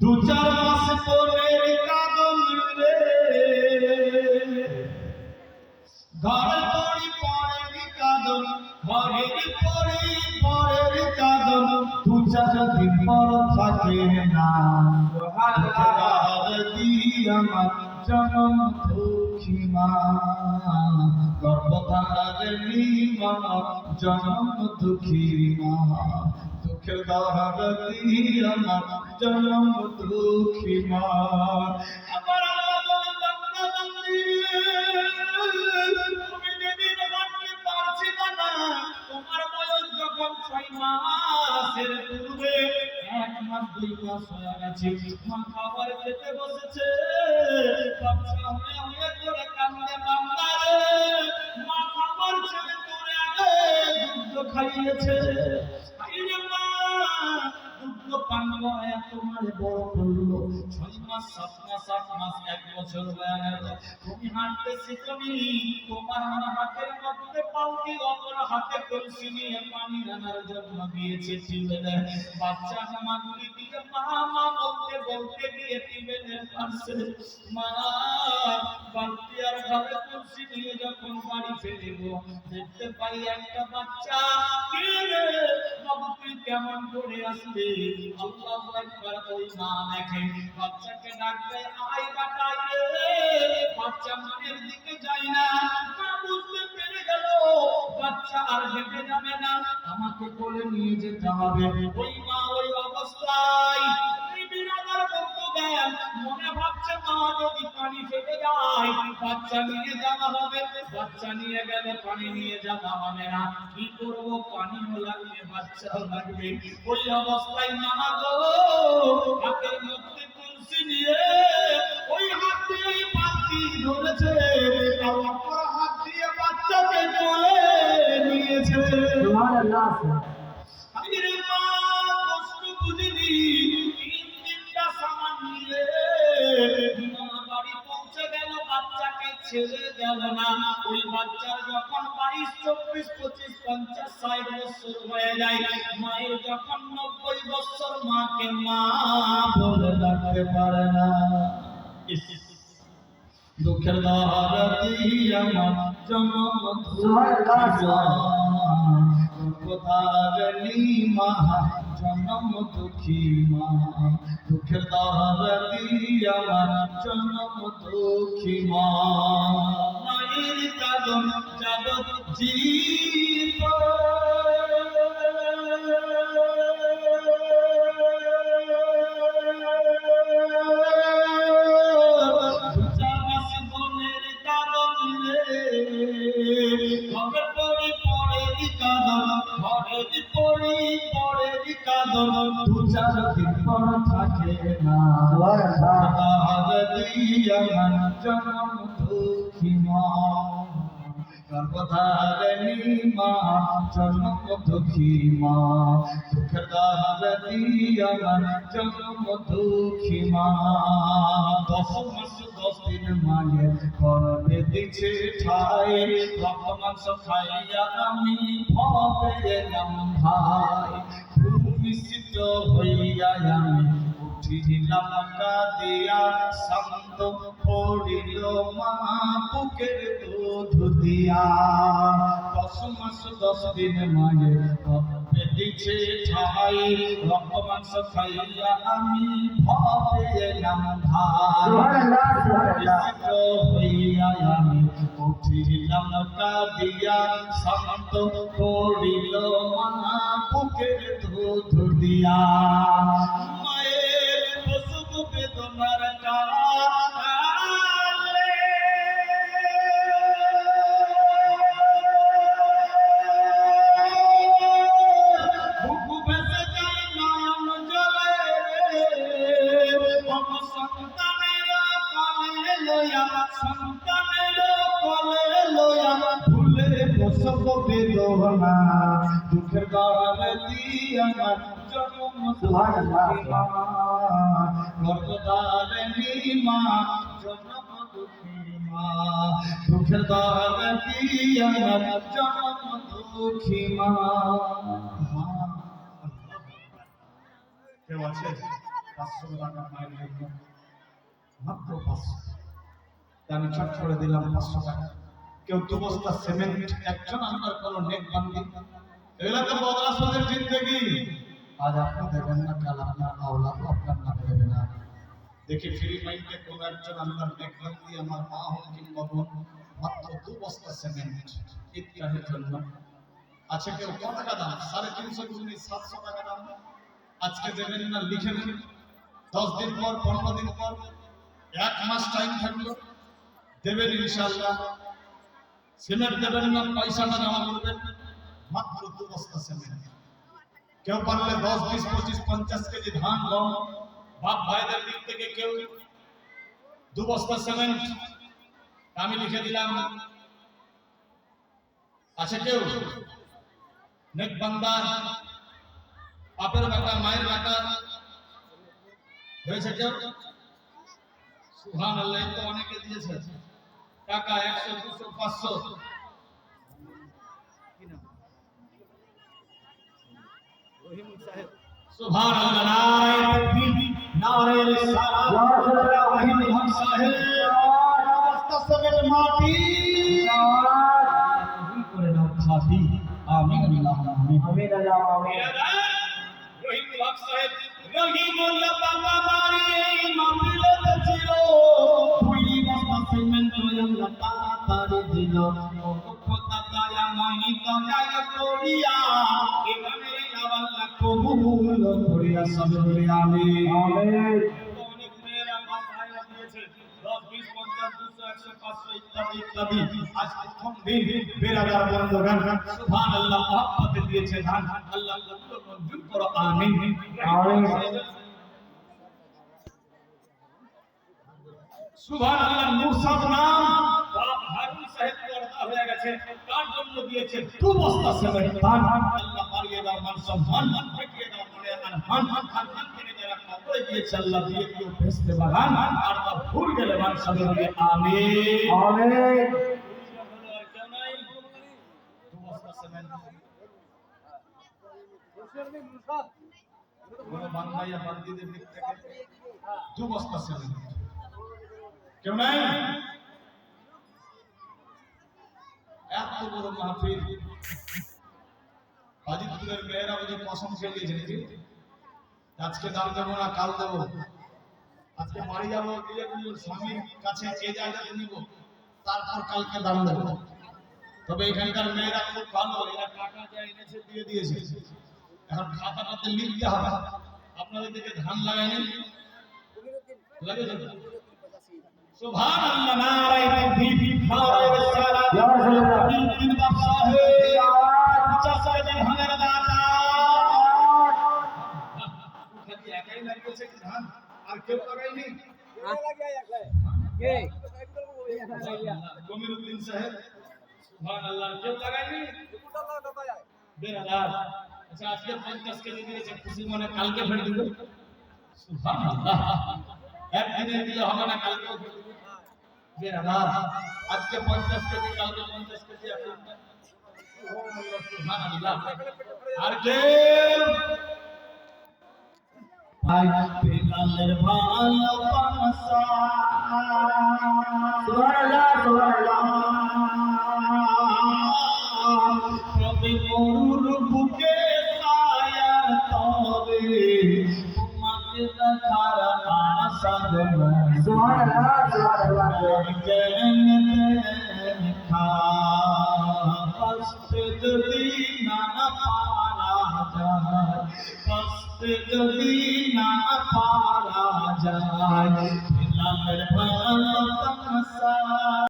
দু চার মাস পরের কাঁদন রে, ঘরে পড়ি পরের কাঁদন, ঘরের পড়ি পরের কাঁদন, দু চার দিন পর থাকে না। আমার জনম দুঃখী মা, গর্ভধারিণী মা, জনম দুঃখী মা, দুঃখের দাহারতি আমার জনম দুঃখী মা। আমার আল্লাহ বলে বান্দা বান্দি, তুমি যেদিন হাঁটতে পারছিলে না, তোমার বয়স যখন 6 মাসের পূর্বে 1 মাস 2 মাস হয়ে গেছে, মা খাবার খেতে বসেছে, বাচ্চা হয়ে হয়ে করে কান্দে, বান্দা রে মা খাবার ছেড়ে তোরে আগে দুধ খাইয়েছে, আইরে মা দুধ পান করে তোমার বড় করলো, 6 মাস 7 মাস 8 মাস 1 বছর হয়ে গেল, তুমি হাঁটতে শিখনি, তোমার হাতের মধ্যে পালকি, অপর হাতে কলসি নিয়ে পানি আনার জন্য দিয়েছে টিবেলে, বাচ্চা মাগুরি দিয়ে মা মা বলতে বলতে গিয়ে টিবেলের পাশে মা বালতি আর ঘরে কলসি নিয়ে যখন বাড়ি ফিরব, দেখতে পাই একটা বাচ্চা, কে রে বাবু তুই কেমন করে আসলি? আল্লাহু আকবার। ওই মা দেখে বাচ্চাকে ডাকতে, আয় বাটাই রে, বাচ্চা মায়ের দিকে যায় না, মা বুঝতে পেরে গেল বাচ্চা আর হেঁটে যাবে না, আমাকে কোলে নিয়ে যেতে হবে। ওই মা ওই অবস্থায় বিরাদার বন্ধুগণ মনে ভাবছে মা যদি পানি ফেলে যায় বাচ্চা নিয়ে যাওয়া হবে, বাচ্চা নিয়ে গেলে পানি নিয়ে যাওয়া হবে না, কি করবো? পানিও লাগবে বাচ্চাও লাগবে। ওই অবস্থায় মা গো হাতের মধ্যে তুলসী নিয়ে ওই হাত দিয়ে পাতি ধরেছে, আর অপর হাত দিয়ে বাচ্চাকে কোলে নিয়েছে। সুবহানাল্লাহ। আমি রে মা কষ্ট বুঝিনি, 3-3টা সামান নিয়ে মা বাড়ি পৌঁছে গেল, বাচ্চাকে ছেড়ে গেল না। ওই বাচ্চার যখন 22, 24, 25, 50, 60 বছর হয়ে যায়, মায়ের যখন 90 বছর, মাকে মা বলে ডাকতে পারে না। দুঃখের দাহারতি আমার জনম দুঃখী মা, জনম দুঃখী মা, দুঃখের দাহারতি আমার জনম দুঃখী মা। মায়ের কাঁদন জগৎ জীব থাকে না। জনম দুঃখী মা, গর্ভধারিণী মা, জনম দুঃখী মা, দুঃখের দাহারতি আমার জনম দুঃখী মা। 10 মাস 10 দিন মায়ের গর্ভে দিছে ঠাই, রক্ত মাংস খাইয়া আমি ভবে এলাম ভাই, ভূমিষ্ঠ হইয়া আমি উঠিলাম কাঁদিয়া, শান্ত পড়িল মা বুকের দুধ দিয়া। 10 মাস 10 দিন মায়ের গর্ভে দিছে ঠাই, রক্ত মাংস খাইয়া আমি ভবে এলাম ভাই, ভূমিষ্ঠ হইয়া আমি উঠিলাম কাঁদিয়া, শান্ত পড়িল মা বুকের দুধ দিয়া। মায়ের প্রসব বেদনার কালে বুকু ভেসে যায় নয়ন জলে, সন্তানের কোলে লইয়া, সন্তানের কোলে লইয়া ভুলে প্রসব বেদনা, দুঃখের দাহারতি আমার জনম দুঃখী মা, গর্ভধারিণী মা, জনম দুঃখী মা, দুঃখের দাহারতি আমার জনম দুঃখী মা। কেউ আছে? 500 টাকা মায়ের জন্য, মাত্র 500। আমি চট করে দিলাম 500 টাকা। কেউ 2 বস্তা সিমেন্ট, একজন আমার কোনো নেক বান্দি, এগুলা তো বদরাসদের জিন্দেগি। আজ আপনি দেবেন না, কাল আপনার আওলাদ আপনার নামে দেবে না। দেখি ফ্রি মাইন্ডে কোন একজন আমার নেক বান্দি, আমার মা হোক কিংবা বোন, মাত্র 2 বস্তা সিমেন্ট ঈদগাহের জন্য। আচ্ছা কেউ কত টাকা দাম? 350 গুণি 700 টাকা দাম। আজকে দেবেন না, লিখে নেন। 10 দিন পর, 15 দিন পর, 1 মাস টাইম থাকলো, দেবেন ইনশাআল্লাহ। সিমেন্ট দেবেন না, পয়সাটা জমা করবেন, মাত্র 2 বস্তা সিমেন্ট। কেউ পারলে 10, 20, 25, 50 কেজি ধান, গম, বাপ ভাইদের দিক থেকে কেউ 2 বস্তা সিমেন্ট আমি লিখে দিলাম। আচ্ছা কেউ নেক বান্দা, বাপের বেটা, মায়ের বেটা হয়েছে কেউ? সুবহানাল্লাহ, তো অনেকে দিয়েছে টাকা, 100, 200, 500। সুবহানাল্লাহ, নারায়ে তাকবীর, নারায়ে রিসালাত, রহিম হক সাহেব মুস্তাসমিল মাটি করে নাও খাতি। আমিন আল্লাহুম্মা আমিন। আমিন আল্লাহুম্মা আমিন। রহিম হক সাহেব রহিমুল্লাহ বাবা বাড়ি মাহফিলে ছিল, দুই বস্তা সিমেন্ট আল্লাহ তাড়াতাড়ি দিল। খোদা দয়া মানি দয়া করিয়া ইমানের আল্লাহ কবুল করিয়া, সবে বলি আমিন। আমিন। অনেক মেয়েরা বাপ ভাইরা দিয়েছে 10, 20, 50, 200, 100, 500 ইত্যাদি ইত্যাদি। আজ প্রথম দিন বেরাদার বন্ধুগণ সুবহানাল্লাহ মহব্বতে দিয়েছে ধান, আল্লাহ কবুল মঞ্জুর করো, আমিন আমিন। সুবহানাল্লাহ, মুসাব নাম বাপ হারুন সাহেব পর্দা হয়ে গেছে, তার জন্য দিয়েছে 2 বস্তা সিমেন্ট ধান। আল্লাহ বাড়িয়ে দাও মান সম্মান, দেখিয়ে দাও মনে আনহান, খানখান থেকে যারা কবরে গিয়েছে আল্লাহ দিয়ে দিও বেহেশতে বাগান, আর তা ভুল গেলে মান সবে বলি আমিন আমিন। বাংলায় বান্দিদের দিক থেকে 2 বস্তা সিমেন্ট কেউ নাই? এত বড় মাহফিল, হাজিপুরের মেয়েরা বুঝে কসম খেয়ে দিয়েছে, আজকে দাম দেবো না, কাল দেবো, আজকে বাড়ি যাবো, গিয়ে স্বামীর কাছে এই জায়গাতে নিব, তারপর কালকে দাম দেবো। তবে এখানকার মেয়েরা খুব ভালো, এরা টাকা যা এনেছে দিয়ে দিয়েছে। এখন খাতাটাতে লিখতে হবে, আপনাদের দিকে ধান লাগায়নি লাগিয়েছে? সুবহানাল্লাহ, নারায়ে তাকবীর, নারায়ে রিসালাত, রহিম বাপ সাহেব 50 কেজি ধানের দাতা। খালি একাই লাগিয়েছে কি ধান, আর কেউ লাগায়নি? কে? গমিরউদ্দিন সাহেব, সুবহানাল্লাহ, কেউ লাগায়নি? বেরাদার, আচ্ছা আজকে 50 কেজি দিয়েছে, খুশি মনে কালকে ফেলে দিল। সুবহানাল্লাহ, একদিনে দিলে হবে না, কালকেও ফেলে দিল। বেরাদার, আজকে 50 কেজি, কালকে 50 কেজি আছে। সুবহানাল্লাহ, আর কে? ভাই বেলালের ভালোবাসা, সুবহানাল্লাহ সুবহানাল্লাহ, কবি মরুর বুকে ছায়া তবে তোমাকে দেখার আশা জমে। সুবহানাল্লাহ সুবহানাল্লাহ, কষ্টে যদি না পারা যায়, কষ্টে যদি না পারা যায়, বেলালের ভালোবাসা।